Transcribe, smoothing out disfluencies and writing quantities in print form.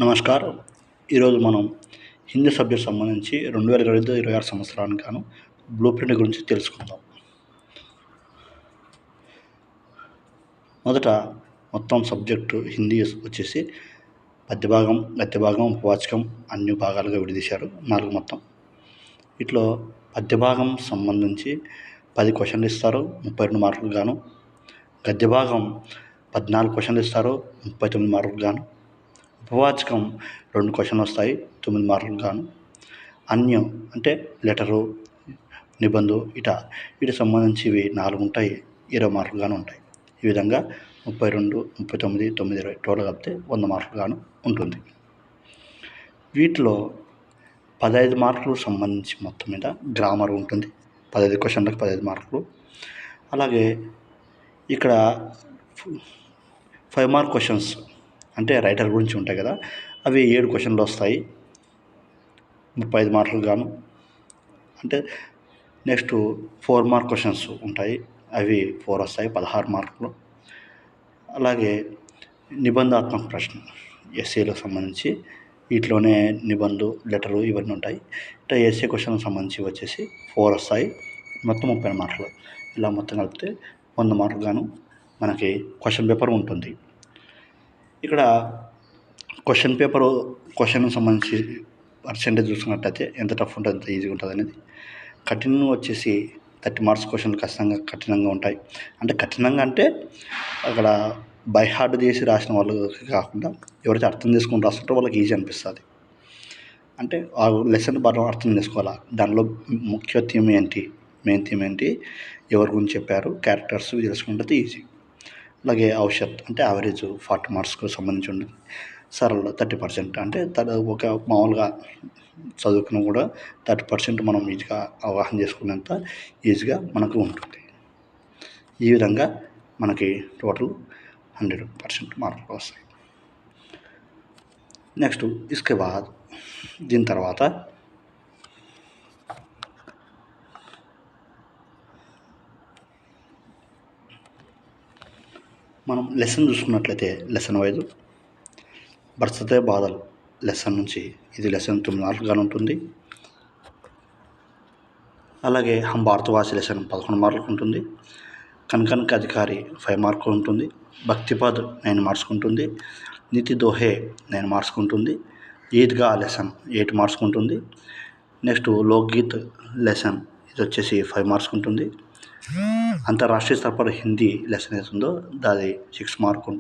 నమస్కారం. ఈరోజు మనం హిందీ సబ్జెక్ట్ సంబంధించి 2025-26 సంవత్సరానికి గాను బ్లూ ప్రింట్ గురించి తెలుసుకుందాం. మొదట మొత్తం సబ్జెక్టు హిందీ వచ్చేసి పద్య భాగం, గద్య భాగం, ఉపవాచకం అన్ని భాగాలుగా విడదీశారు. 4 మొత్తం. వీటిలో పద్య భాగం సంబంధించి 10 క్వశ్చన్లు ఇస్తారు, 32 మార్కులకు గాను. గద్య భాగం 14 క్వశ్చన్లు ఇస్తారు, 39 మార్కులకు గాను. ఉపవాచకం 2 క్వశ్చన్లు వస్తాయి, 9 మార్కులకు గాను. అన్యం అంటే లెటరు, నిబంధు వీటికి సంబంధించివి 4 ఉంటాయి, 20 మార్కులు గాను ఉంటాయి. ఈ విధంగా 32, 39, 9, 20 టోటల్ కలిపితే 100 మార్కులు గాను ఉంటుంది. వీటిలో 15 మార్కులు సంబంధించి మొత్తం మీద గ్రామర్ ఉంటుంది. 15 క్వశ్చన్లకు 15 మార్కులు. అలాగే ఇక్కడ 5 మార్క్ క్వశ్చన్స్ అంటే రైటర్ గురించి ఉంటాయి కదా, అవి 7 క్వశ్చన్లు వస్తాయి, 35 మార్కులు గాను. అంటే నెక్స్ట్ 4 మార్క్ క్వశ్చన్స్ ఉంటాయి, అవి 4 వస్తాయి, 16 మార్కులు. అలాగే నిబంధాత్మక ప్రశ్న ఎస్ఏలకు సంబంధించి వీటిలోనే నిబంధు, లెటరు ఇవన్నీ ఉంటాయి. అంటే ఎస్ఏ క్వశ్చన్కి సంబంధించి వచ్చేసి 4 వస్తాయి, మొత్తం 30 మార్కులు. ఇలా మొత్తం కలిపితే 100 మార్కులు గాను మనకి క్వశ్చన్ పేపర్ ఉంటుంది. ఇక్కడ క్వశ్చన్కి సంబంధించి పర్సెంటేజ్ చూసుకున్నట్లయితే ఎంత టఫ్ ఉంటుంది, ఎంత ఈజీగా ఉంటుంది అనేది. కఠినం వచ్చేసి 30 మార్క్స్ క్వశ్చన్లు కఠినంగా ఉంటాయి. అంటే కఠినంగా అంటే అక్కడ బై హార్ట్ చేసి రాసిన వాళ్ళకి కాకుండా ఎవరైతే అర్థం చేసుకుని రాస్తుంటారో వాళ్ళకి ఈజీ అనిపిస్తుంది. అంటే ఆ లెసన్ బాగా అర్థం చేసుకోవాలా, దానిలో ముఖ్య థీమ్ ఏంటి, మెయిన్ థీమ్ ఏంటి, ఎవరి గురించి చెప్పారు, క్యారెక్టర్స్ తెలుసుకుంటే ఈజీ. అలాగే ఔషధ్ అంటే యావరేజ్ 40 మార్క్స్కు సంబంధించి ఉంటుంది. సరళ 30% అంటే ఒక మామూలుగా చదువుకున్న కూడా 30% మనం ఈజీగా అవగాహన చేసుకునేంత ఈజీగా మనకు ఉంటుంది. ఈ విధంగా మనకి టోటల్ 100% మార్కులు వస్తాయి. నెక్స్ట్ ఇస్కే బాద్ దీని తర్వాత మనం లెసన్ చూసుకున్నట్లయితే లెసన్ వైజ్ బర్సతే బాధలు లెసన్ నుంచి ఇది లెసన్ 9 మార్కులు గాను ఉంటుంది. అలాగే హమ్ భారతవాసి లెసన్ 11 మార్కులకు ఉంటుంది. కనకనక అధికారి 5 మార్కులు ఉంటుంది. భక్తిపద్ 9 మార్క్స్కి ఉంటుంది. నీతి దోహే 9 మార్క్స్కి ఉంటుంది. ఈద్గా లెసన్ 8 మార్క్స్కి ఉంటుంది. నెక్స్ట్ లోక్గీత్ లెసన్ ఇది వచ్చేసి 5 మార్క్స్కి ఉంటుంది. అంతర్రాష్ట్రీయ స్థాయి హిందీ లెసన్ ఏది ఉందో దాది 6 మార్క్ ఉంటుంది.